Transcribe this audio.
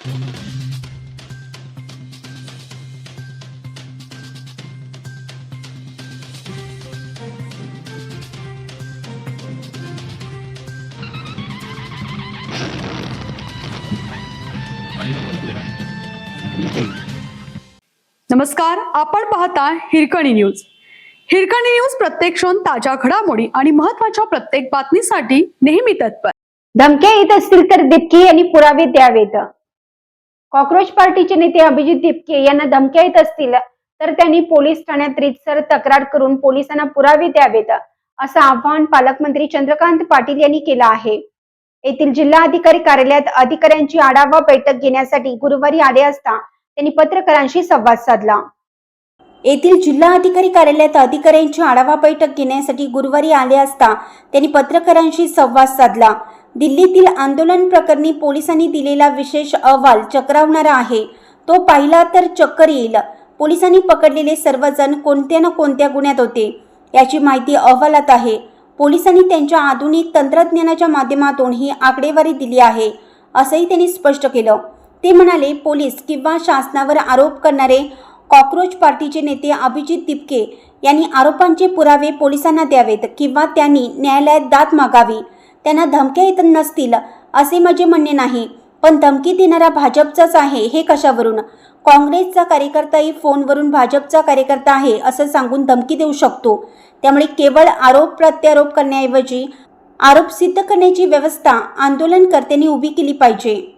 नमस्कार, आपण पाहता हिरकणी न्यूज. हिरकणी न्यूज प्रत्येक क्षण ताज्या घडामोडी आणि महत्त्वाच्या प्रत्येक बातमीसाठी नेहमी तत्पर. धमक्या येत असतील तर दिपके यांनी पुरावे द्यावेत. कॉक्रोच पार्टीचे नेते अभिजित दिपके यांना धमक्या येत असतील तर त्यांनी पोलीस ठाण्यात रीतसर तक्रार करून पोलिसांना पुरावे द्यावेत, असं आवाहन पालकमंत्री चंद्रकांत पाटील यांनी केलं आहे. येथील जिल्हा अधिकारी कार्यालयात अधिकाऱ्यांची आढावा बैठक घेण्यासाठी गुरुवारी आले असता त्यांनी पत्रकारांशी संवाद साधला. येथील जिल्हा अधिकारी कार्यालयात अधिकाऱ्यांची आढावा बैठक घेण्यासाठी गुरुवारी आले असता त्यांनी पत्रकारांशी संवाद साधला. दिल्लीतील आंदोलन प्रकरणी पोलिसांनी दिलेला विशेष अहवाल चक्रावणारा आहे. तो पाहिला तर चक्कर येईल. पोलिसांनी पकडलेले सर्वजण कोणत्या ना कोणत्या गुन्ह्यात होते याची माहिती अहवालात आहे. पोलिसांनी त्यांच्या आधुनिक तंत्रज्ञानाच्या माध्यमातून ही आकडेवारी दिली आहे, असंही त्यांनी स्पष्ट केलं. ते म्हणाले, पोलीस किंवा शासनावर आरोप करणारे कॉक्रोच पार्टीचे नेते अभिजित दिपके यांनी आरोपांचे पुरावे पोलिसांना द्यावेत किंवा त्यांनी न्यायालयात दाद मागावी. त्यांना धमक्या येत नसतील असे माझे म्हणणे नाही, पण धमकी देणारा भाजपचाच आहे हे कशावरून? काँग्रेसचा कार्यकर्ताही फोनवरून भाजपचा कार्यकर्ता आहे असं सांगून धमकी देऊ शकतो. त्यामुळे केवळ आरोप प्रत्यारोप करण्याऐवजी आरोप सिद्ध करण्याची व्यवस्था आंदोलनकर्त्यांनी उभी केली पाहिजे.